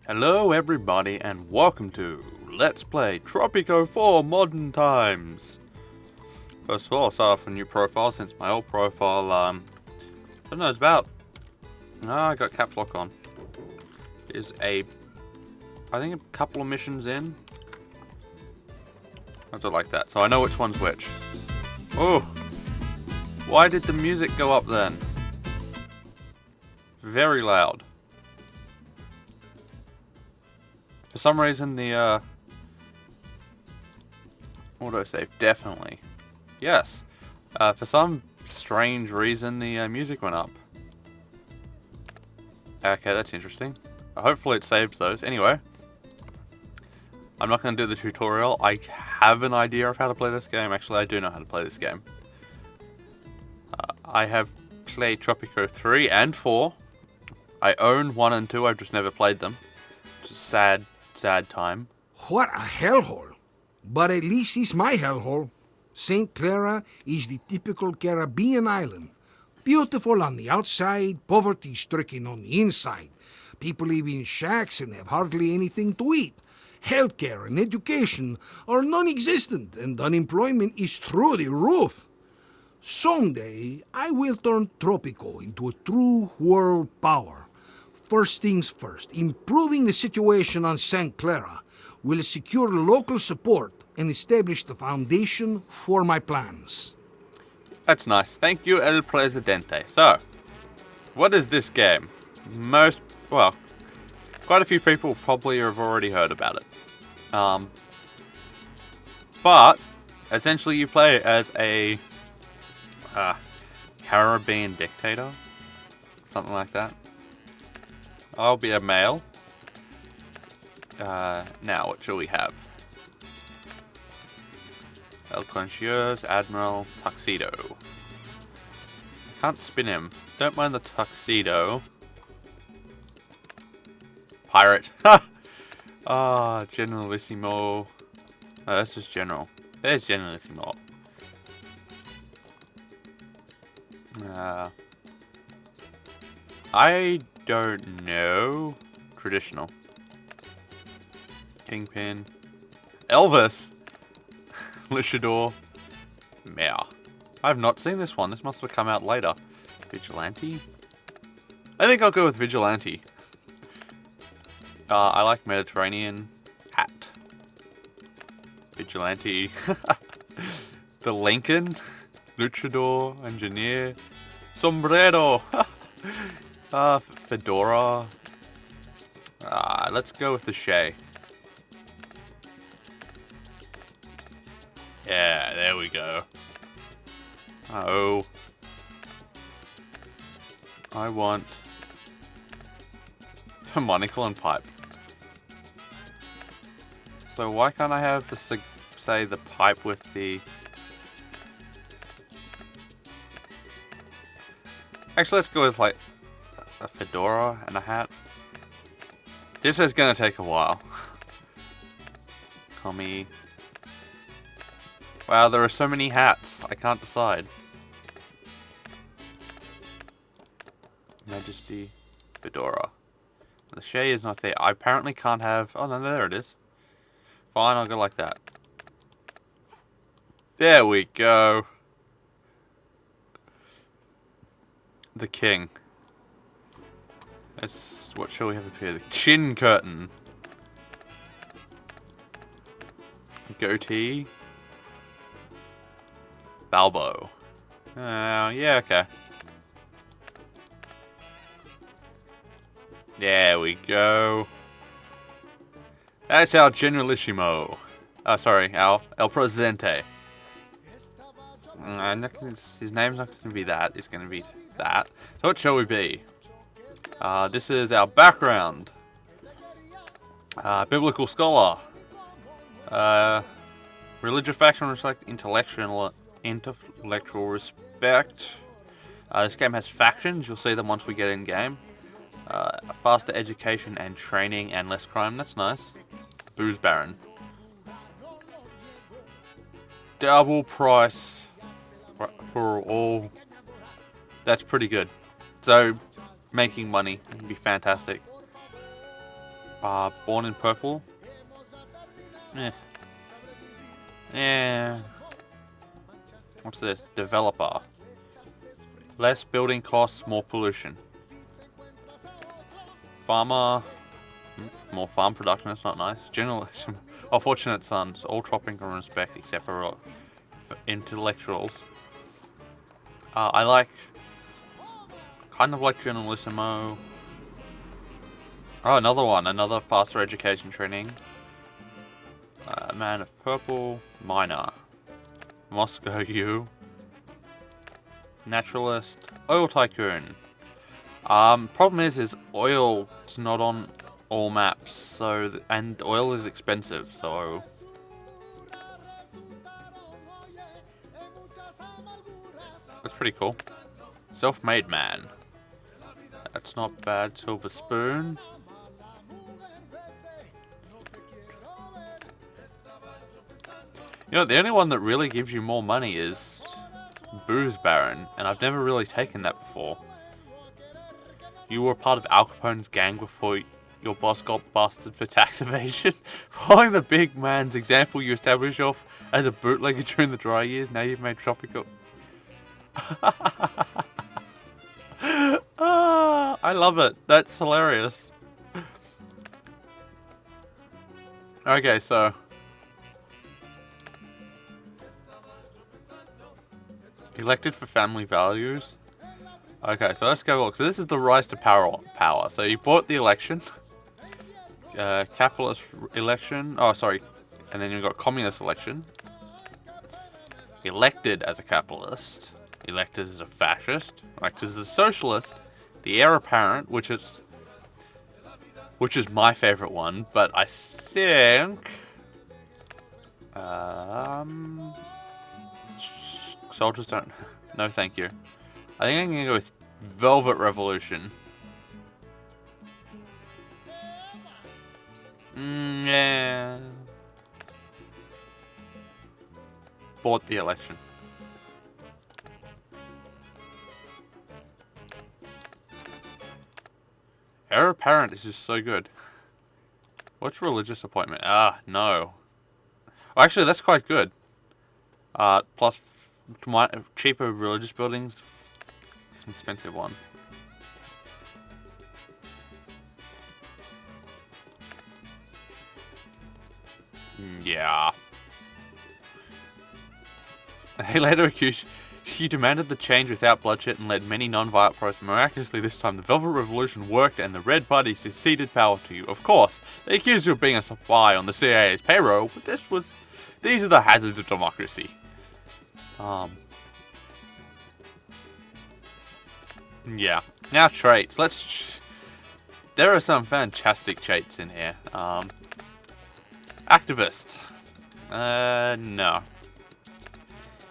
Hello everybody and welcome to Let's Play Tropico 4 Modern Times. First of all, I'll start off a new profile since my old profile, I don't know, it's about... I got caps lock on. I think a couple of missions in. I don't like that, so I know which one's which. Oh! Why did the music go up then? Very loud. For some reason the, autosave, definitely. Yes. For some strange reason the music went up. Okay, that's interesting. Hopefully it saves those. Anyway. I'm not going to do the tutorial. I have an idea of how to play this game. Actually, I do know how to play this game. I have played Tropico 3 and 4. I own 1 and 2. I've just never played them. It's a sad time. What a hellhole. But at least it's my hellhole. St. Clara is the typical Caribbean island. Beautiful on the outside, poverty-stricken on the inside. People live in shacks and have hardly anything to eat. Healthcare and education are non-existent, and unemployment is through the roof. Someday, I will turn Tropico into a true world power. First things first, improving the situation on St. Clara will secure local support and establish the foundation for my plans. That's nice. Thank you, El Presidente. So, what is this game? Quite a few people probably have already heard about it. But, essentially you play as a Caribbean dictator. Something like that. I'll be a male. Now, what shall we have? El Concierge, Admiral, Tuxedo. Can't spin him. Don't mind the tuxedo. Pirate. Ha! Generalissimo. No, that's just General. There's Generalissimo. I don't know. Traditional. Kingpin. Elvis! Luchador. Mayor. I have not seen this one. This must have come out later. Vigilante? I think I'll go with Vigilante. I like Mediterranean. Hat. Vigilante. The Lincoln. Luchador. Engineer. Sombrero. Fedora. Let's go with the Shay. Yeah, there we go. Oh. I want a monocle and pipe. So why can't I have the, say, the pipe with the... Actually, let's go with, like, a fedora and a hat. This is gonna take a while. Commie. Wow, there are so many hats. I can't decide. Majesty. Fedora. The Shay is not there. I apparently can't have... Oh, no, there it is. Fine, I'll go like that. There we go. The King. What shall we have up here? The Chin Curtain. Goatee. Balbo. Yeah, okay. There we go. That's our Generalissimo. Sorry, our El Presidente. His name's not going to be that. It's going to be that. So what shall we be? This is our background. Biblical scholar. Religious faction reflect intellectual respect. This game has factions. You'll see them once we get in game. Faster education and training and less crime. That's nice. Booze Baron. Double price for all. That's pretty good. So, making money would be fantastic. Born in purple. Eh. Yeah. What's this? Developer. Less building costs, more pollution. Farmer. More farm production, that's not nice. Generalism. Oh, fortunate sons. All Tropico respect except for intellectuals. I like... Kind of like Generalissimo. Oh, another one. Another faster education training. Man of Purple. Miner. Moscow U. Naturalist. Oil Tycoon. Problem is oil's not on all maps, so... And oil is expensive, so... That's pretty cool. Self-made man. That's not bad. Silver spoon. You know, the only one that really gives you more money is Booze Baron, and I've never really taken that before. You were part of Al Capone's gang before your boss got busted for tax evasion. Following the big man's example, you established yourself as a bootlegger during the dry years. Now you've made Tropico. I love it. That's hilarious. Okay, so... Elected for family values. Okay, so let's go look. So this is the rise to power. So you bought the election. Capitalist election. Oh, sorry. And then you've got communist election. Elected as a capitalist. Elected as a fascist. Elected as a socialist. The heir apparent, which is my favorite one, but I think soldiers don't. No, thank you. I think I'm gonna go with Velvet Revolution. Yeah. Bought the election. Heir apparent is just so good. What's religious appointment? Ah, no. Well, actually, that's quite good. Plus cheaper religious buildings. It's an expensive one. Yeah. He later accused you demanded the change without bloodshed and led many non-violent protests. Miraculously, this time the Velvet Revolution worked and the Red Party succeeded power to you. Of course, they accused you of being a spy on the CIA's payroll, but these are the hazards of democracy. Yeah. Now traits. There are some fantastic traits in here. Activist. No.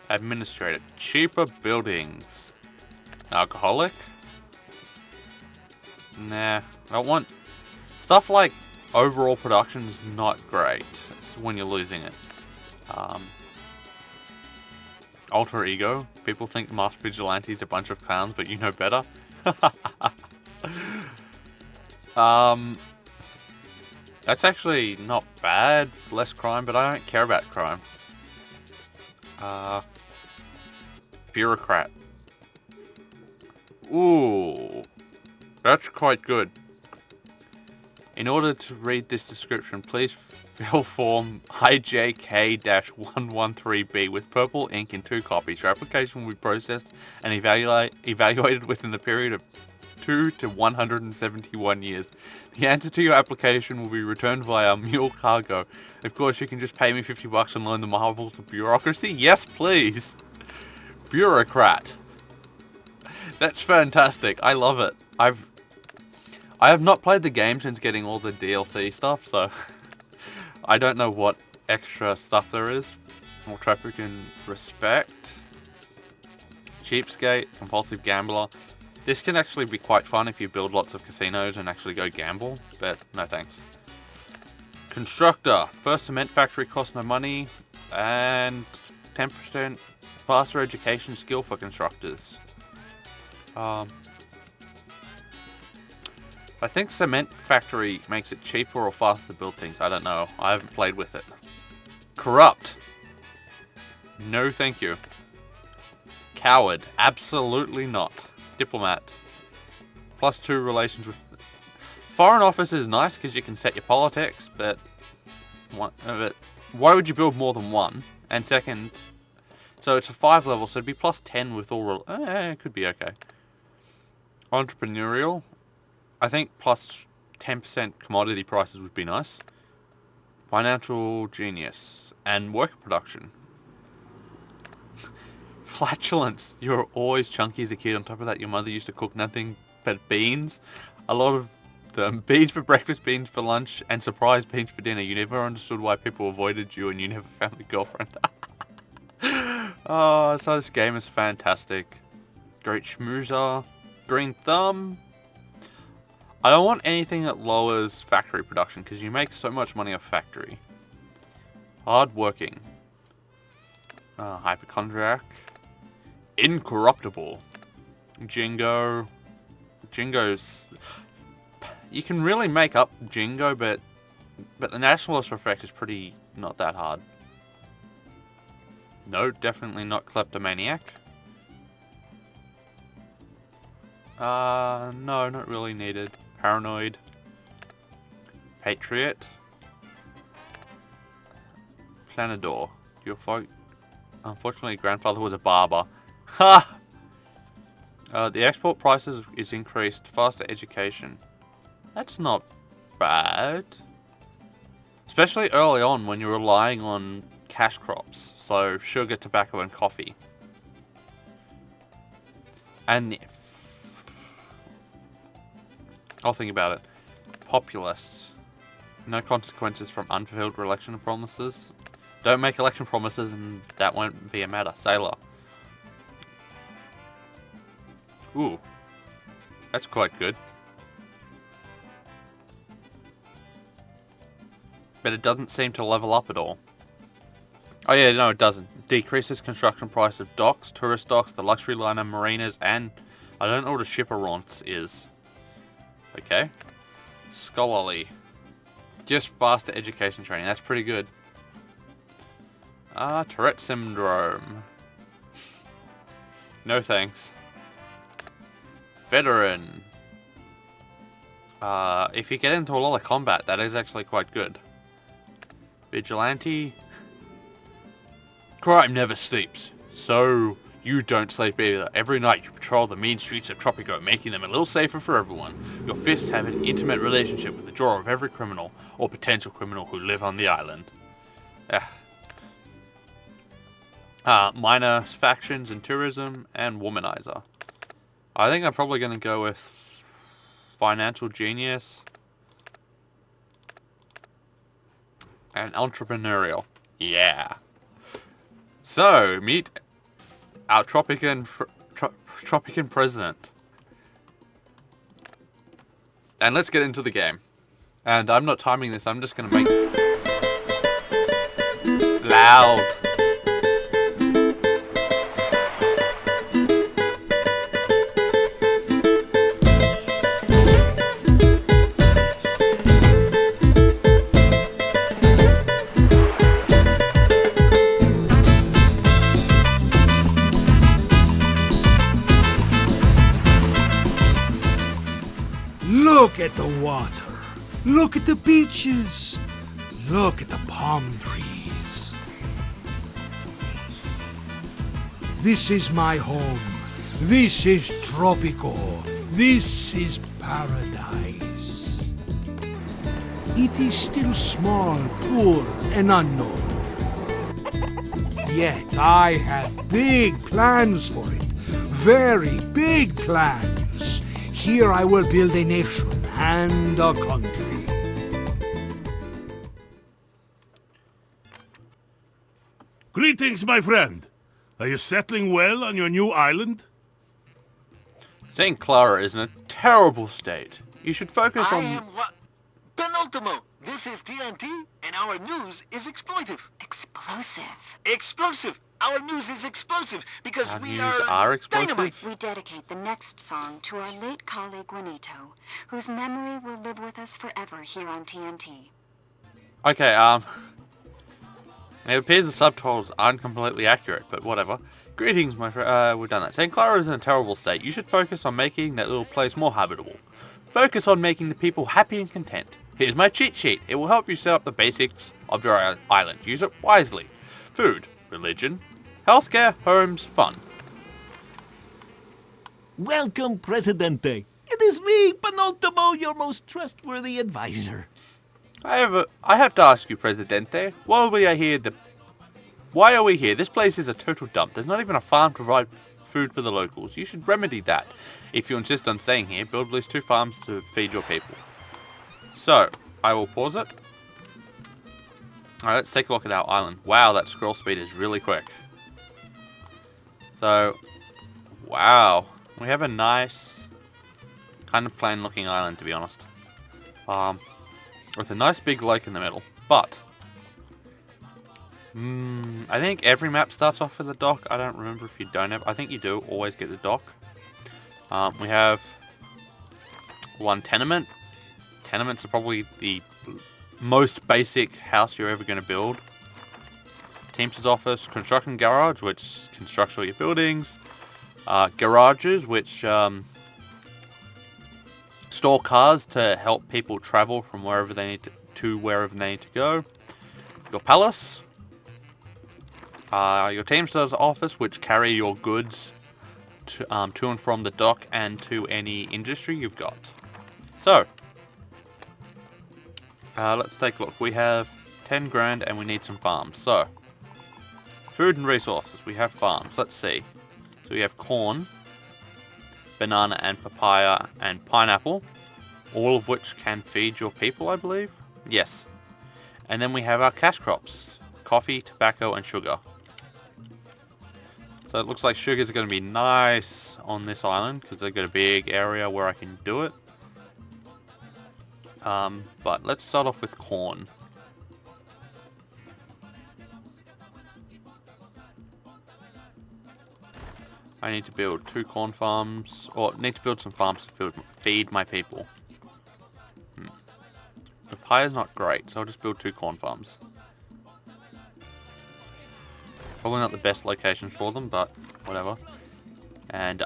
Administrator. Cheaper buildings. Alcoholic. Nah. I don't want... Stuff like overall production is not great. It's when you're losing it. Alter ego. People think masked vigilantes are a bunch of clowns, but you know better. That's actually not bad. Less crime, but I don't care about crime. Bureaucrat. Ooh. That's quite good. In order to read this description, please fill form IJK-113B with purple ink in 2 copies. Your application will be processed and evaluated within the period of 2 to 171 years. The answer to your application will be returned via mule cargo. Of course, you can just pay me $50 and learn the marvels of bureaucracy. Yes, please. Bureaucrat. That's fantastic. I love it. I have not played the game since getting all the DLC stuff, so I don't know what extra stuff there is. More Tropican respect. Cheapskate, compulsive gambler. This can actually be quite fun if you build lots of casinos and actually go gamble, but no thanks. Constructor. First cement factory costs no money, and 10% faster education skill for constructors. I think Cement Factory makes it cheaper or faster to build things. I don't know. I haven't played with it. Corrupt. No thank you. Coward. Absolutely not. Diplomat. +2 relations with... Foreign Office is nice because you can set your politics, but why would you build more than one? And second, so it's a 5 level, so it'd be +10 with all... it could be okay. Entrepreneurial. I think +10% commodity prices would be nice. Financial genius. And worker production. Flatulence. You were always chunky as a kid. On top of that, your mother used to cook nothing but beans. A lot of them. Beans for breakfast, beans for lunch, and surprise beans for dinner. You never understood why people avoided you and you never found a girlfriend. Oh, so this game is fantastic. Great schmoozer. Green thumb. I don't want anything that lowers factory production because you make so much money off factory. Hard working. Hypochondriac. Incorruptible. Jingo. Jingo's... You can really make up Jingo, but the nationalist effect is pretty not that hard. No, definitely not kleptomaniac. No, not really needed. Paranoid. Patriot. Planador. Your folk. Unfortunately, grandfather was a barber. Ha! The export prices is increased. Faster education. That's not bad. Especially early on when you're relying on cash crops. So sugar, tobacco and coffee. And I'll think about it. Populist. No consequences from unfulfilled election promises. Don't make election promises and that won't be a matter. Sailor. Ooh. That's quite good. But it doesn't seem to level up at all. Oh yeah, no it doesn't. Decreases construction price of docks, tourist docks, the luxury liner marinas, and I don't know what a shipperont is. Okay. Scholarly. Just faster education training. That's pretty good. Tourette syndrome. No thanks. Veteran. If you get into a lot of combat, that is actually quite good. Vigilante. Crime never sleeps. So you don't sleep either. Every night you patrol the mean streets of Tropico, making them a little safer for everyone. Your fists have an intimate relationship with the jaw of every criminal or potential criminal who live on the island. Minor factions and tourism and womanizer. I think I'm probably going to go with financial genius and entrepreneurial. Yeah. So, meet our Tropican president. And let's get into the game. And I'm not timing this, I'm just going to make it loud. Look at the water. Look at the beaches. Look at the palm trees. This is my home. This is Tropico. This is paradise. It is still small, poor, and unknown. Yet I have big plans for it. Very big plans. Here I will build a nation and a country. Greetings, my friend. Are you settling well on your new island? St. Clara is in a terrible state. You should focus on... I am what? Penultimo. This is TNT, and our news is exploitive. Explosive. Explosive. Our news is explosive because Our we news are, are explosive? dynamite. We dedicate the next song to our late colleague Juanito, whose memory will live with us forever here on TNT. Okay, it appears the subtitles aren't completely accurate, but whatever. Greetings, my friend. We've done that. St. Clara is in a terrible state. You should focus on making that little place more habitable. Focus on making the people happy and content. Here's my cheat sheet. It will help you set up the basics of your island. Use it wisely. Food, religion, healthcare, homes, fun. Welcome, Presidente. It is me, Penultimo, your most trustworthy advisor. I have to ask you, Presidente, why are we here? This place is a total dump. There's not even a farm to provide food for the locals. You should remedy that. If you insist on staying here, build at least 2 farms to feed your people. So, I will pause it. Alright, let's take a look at our island. Wow, that scroll speed is really quick. So, wow. We have a nice, kind of plain looking island, to be honest. With a nice big lake in the middle. But, I think every map starts off with a dock. I don't remember if you don't have. I think you do always get the dock. We have one tenement. Tenements are probably the most basic house you're ever going to build. Teamster's office, construction garage, which constructs all your buildings. Garages, which store cars to help people travel from wherever they need to wherever they need to go. Your palace. Your Teamster's office, which carry your goods to and from the dock and to any industry you've got. So, let's take a look. We have 10 grand and we need some farms. So, food and resources. We have farms. Let's see. So we have corn, banana and papaya and pineapple. All of which can feed your people, I believe. Yes. And then we have our cash crops. Coffee, tobacco and sugar. So it looks like sugars are going to be nice on this island because they've got a big area where I can do it. But let's start off with corn. I need to build 2 corn farms, or need to build some farms to feed my people. Papaya's not great, so I'll just build 2 corn farms. Probably not the best locations for them, but whatever. And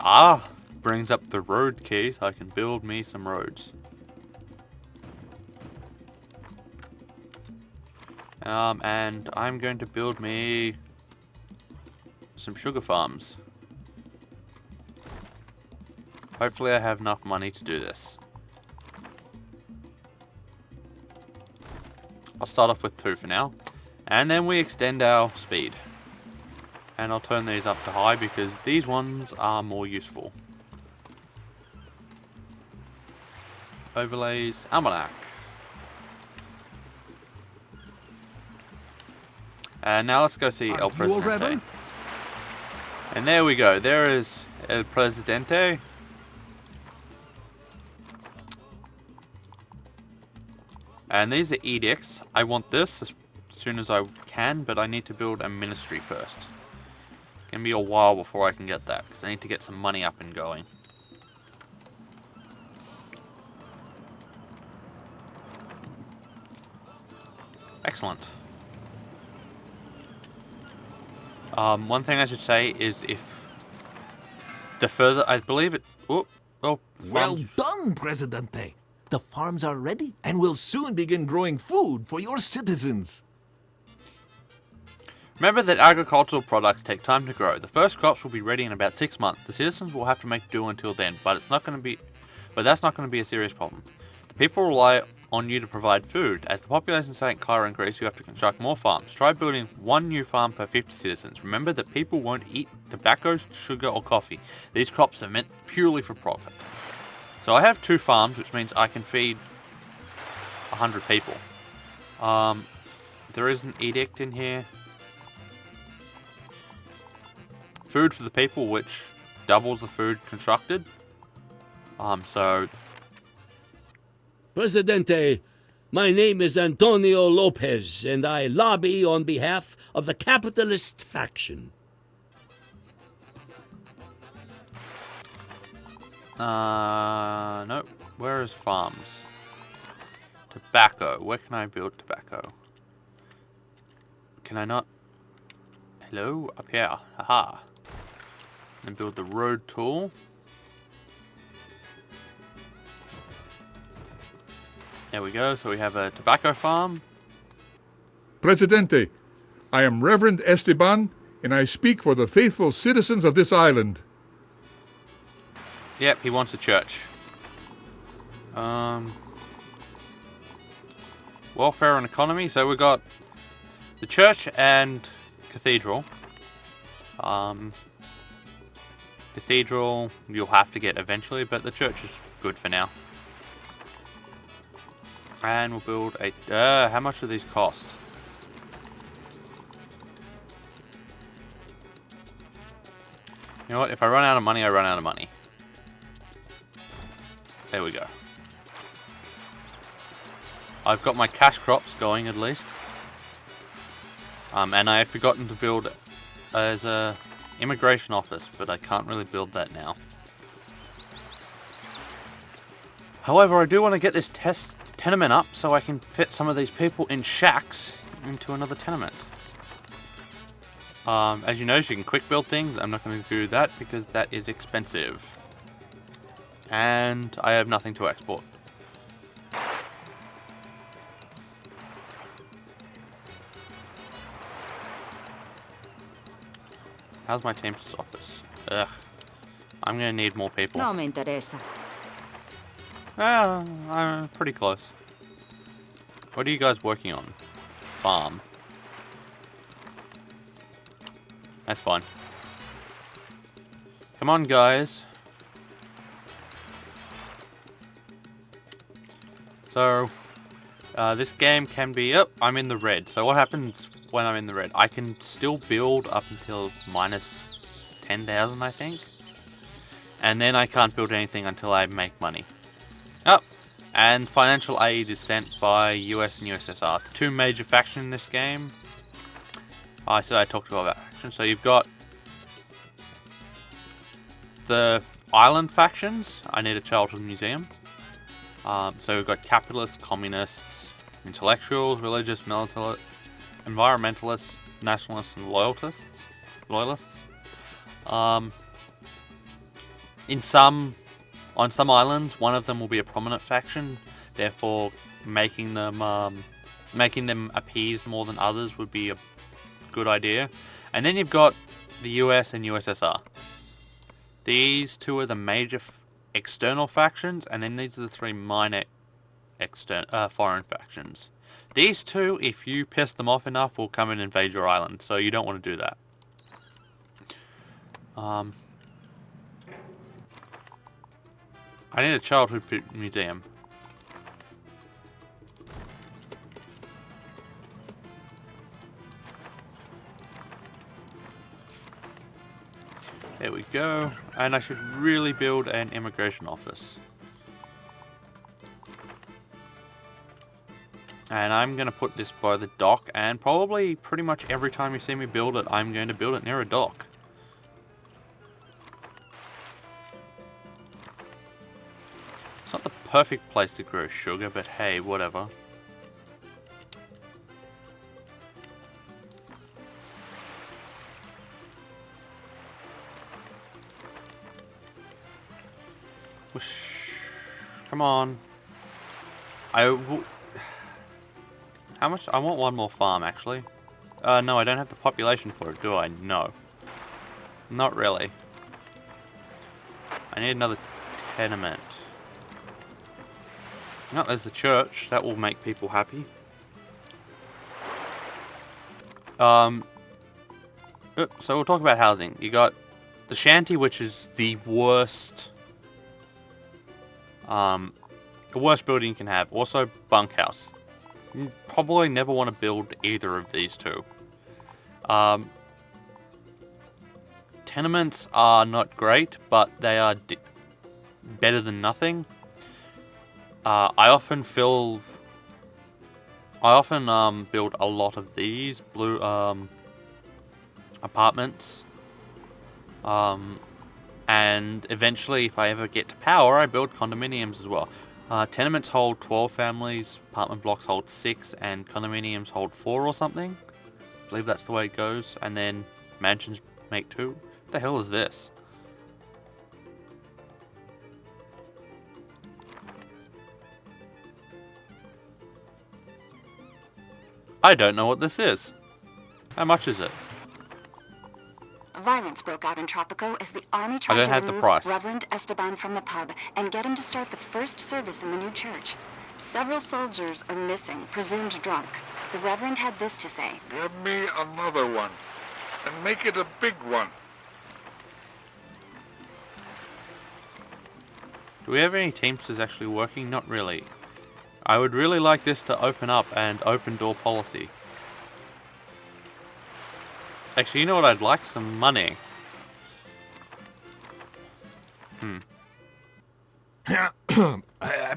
brings up the road key so I can build me some roads. And I'm going to build me some sugar farms. Hopefully I have enough money to do this. I'll start off with 2 for now. And then we extend our speed. And I'll turn these up to high because these ones are more useful. Overlays, almanac. And now let's go see El Presidente. And there we go. There is El Presidente. And these are edicts. I want this as soon as I can, but I need to build a ministry first. It's going to be a while before I can get that, because I need to get some money up and going. Excellent. One thing I should say is if the further, I believe it... Well done, Presidente. The farms are ready and will soon begin growing food for your citizens. Remember that agricultural products take time to grow. The first crops will be ready in about 6 months. The citizens will have to make do until then, but that's not going to be a serious problem. The people rely on you to provide food. As the population of St. Clara increases, you have to construct more farms. Try building 1 new farm per 50 citizens. Remember that people won't eat tobacco, sugar or coffee. These crops are meant purely for profit. So I have 2 farms, which means I can feed 100 people. There is an edict in here. Food for the people, which doubles the food constructed. So... Presidente, my name is Antonio Lopez, and I lobby on behalf of the capitalist faction. No. Where is farms? Tobacco. Where can I build tobacco? Can I not? Hello? Up here. Haha. And build the road tool. There we go. So we have a tobacco farm. Presidente, I am Reverend Esteban, and I speak for the faithful citizens of this island. Yep, he wants a church. Welfare and economy. So we got the church and cathedral. Cathedral you'll have to get eventually, but the church is good for now. And we'll build a... how much do these cost? You know what? If I run out of money, I run out of money. There we go. I've got my cash crops going at least. And I have forgotten to build as a immigration office, but I can't really build that now. However, I do want to get this tenement up so I can fit some of these people in shacks into another tenement. As you notice, you can quick build things. I'm not going to do that because that is expensive. And I have nothing to export. How's my Teamsters office? Ugh. I'm going to need more people. No me interesa. I'm pretty close. What are you guys working on? Farm. That's fine. Come on, guys. So, this game can be... Oh, I'm in the red. So what happens when I'm in the red? I can still build up until minus 10,000, I think. And then I can't build anything until I make money. Oh, and financial aid is sent by US and USSR. The two major factions in this game. I said I talked about factions. So you've got the island factions. I need a childhood museum. So we've got capitalists, communists, intellectuals, religious, militarists, environmentalists, nationalists, and loyalists. On some islands, one of them will be a prominent faction. Therefore, making them appeased more than others would be a good idea. And then you've got the US and USSR. These two are the major external factions, and then these are the three minor foreign factions. These two, if you piss them off enough, will come and invade your island, so you don't want to do that. I need a childhood museum. There we go. And I should really build an immigration office. And I'm going to put this by the dock, and probably pretty much every time you see me build it, I'm going to build it near a dock. It's not the perfect place to grow sugar, but hey, whatever. Whoosh. Come on. How much? I want one more farm, actually. No, I don't have the population for it, do I? No. Not really. I need another tenement. No, there's the church. That will make people happy. So we'll talk about housing. You got the shanty, which is the worst building you can have. Also, bunkhouse. You probably never want to build either of these two. Tenements are not great, but they are better than nothing. I often build a lot of these blue apartments, and And eventually, if I ever get to power, I build condominiums as well. Tenements hold 12 families, apartment blocks hold 6, and condominiums hold 4 or something. I believe that's the way it goes. And then mansions make 2. What the hell is this? I don't know what this is. How much is it? Violence broke out in Tropico as the army I tried don't to have the remove price. Reverend Esteban from the pub and get him to start the first service in the new church. Several soldiers are missing, presumed drunk. The Reverend had this to say. Give me another one, and make it a big one. Do we have any Teamsters actually working? Not really. I would really like this to open up and open door policy. Actually, you know what I'd like? Some money. I'm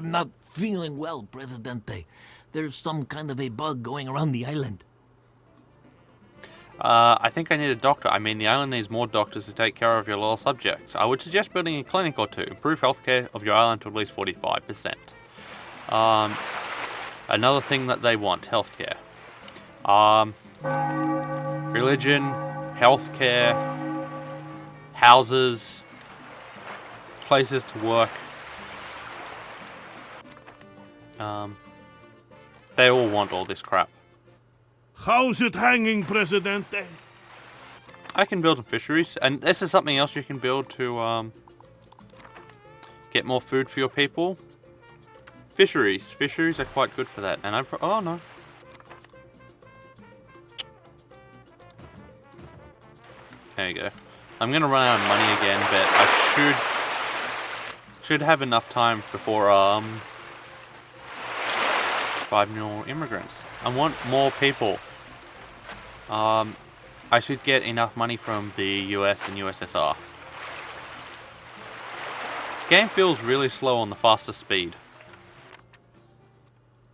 not feeling well, Presidente. There's some kind of a bug going around the island. I think I need a doctor. I mean, the island needs more doctors to take care of your loyal subjects. I would suggest building a clinic or 2. Improve healthcare of your island to at least 45%. Another thing that they want, healthcare. Religion, healthcare, houses, places to work. They all want all this crap. How's it hanging, Presidente? I can build some fisheries, and this is something else you can build to get more food for your people. Fisheries. Fisheries are quite good for that, and oh no. There you go. I'm gonna run out of money again, but I should have enough time before 5 more immigrants. I want more people. I should get enough money from the US and USSR. This game feels really slow on the fastest speed.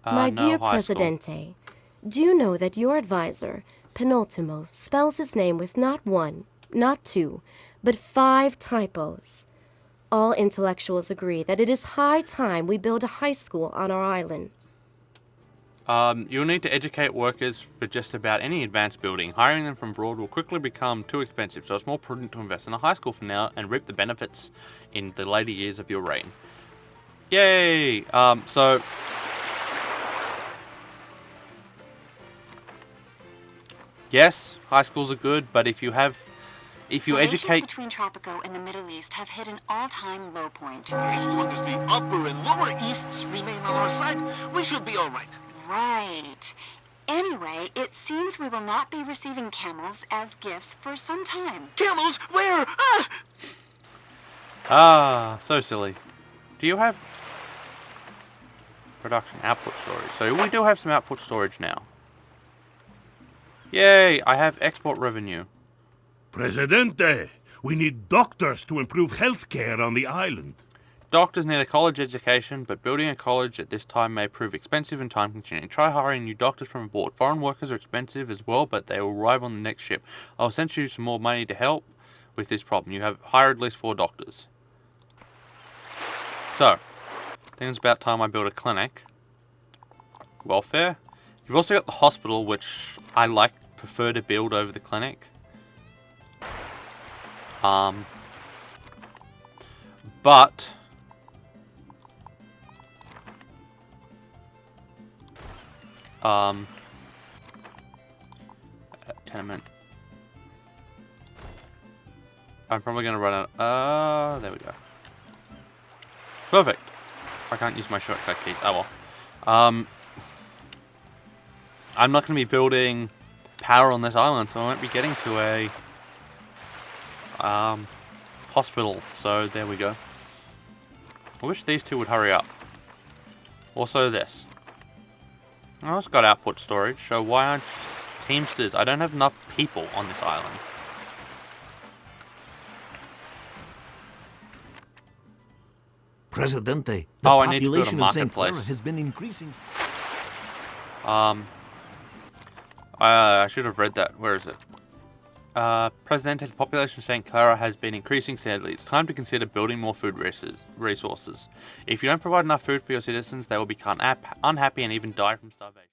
My no dear high school. Presidente, do you know that your advisor, Penultimo, spells his name with not 1, not 2, but 5 typos? All intellectuals agree that it is high time we build a high school on our island. You'll need to educate workers for just about any advanced building. Hiring them from abroad will quickly become too expensive, so it's more prudent to invest in a high school for now and reap the benefits in the later years of your reign. Yay! So... yes, high schools are good, but if you Relations educate... between Tropico and the Middle East have hit an all-time low point. As long as the upper and lower easts remain on our side, we should be all right. Right. Anyway, it seems we will not be receiving camels as gifts for some time. Camels? Where? So silly. Do you have... production output storage? So we do have some output storage now. Yay! I have export revenue. Presidente, we need doctors to improve healthcare on the island. Doctors need a college education, but building a college at this time may prove expensive and time-consuming. Try hiring new doctors from abroad. Foreign workers are expensive as well, but they will arrive on the next ship. I'll send you some more money to help with this problem. You have hired at least 4 doctors. So, I think it's about time I build a clinic. Welfare. You've also got the hospital, which I prefer to build over the clinic. But tenement. I'm probably gonna run out. There we go. Perfect. I can't use my shortcut keys. Oh well. I'm not gonna be building power on this island, so I won't be getting to a hospital. So there we go. I wish these 2 would hurry up. Also this. I also got output storage, so why aren't Teamsters? I don't have enough people on this island. Presidente, the I need to build a population of St. Clara marketplace. has been increasing. I should have read that. Where is it? Presidente, the population of St. Clara has been increasing steadily. It's time to consider building more food resources. If you don't provide enough food for your citizens, they will become unhappy and even die from starvation.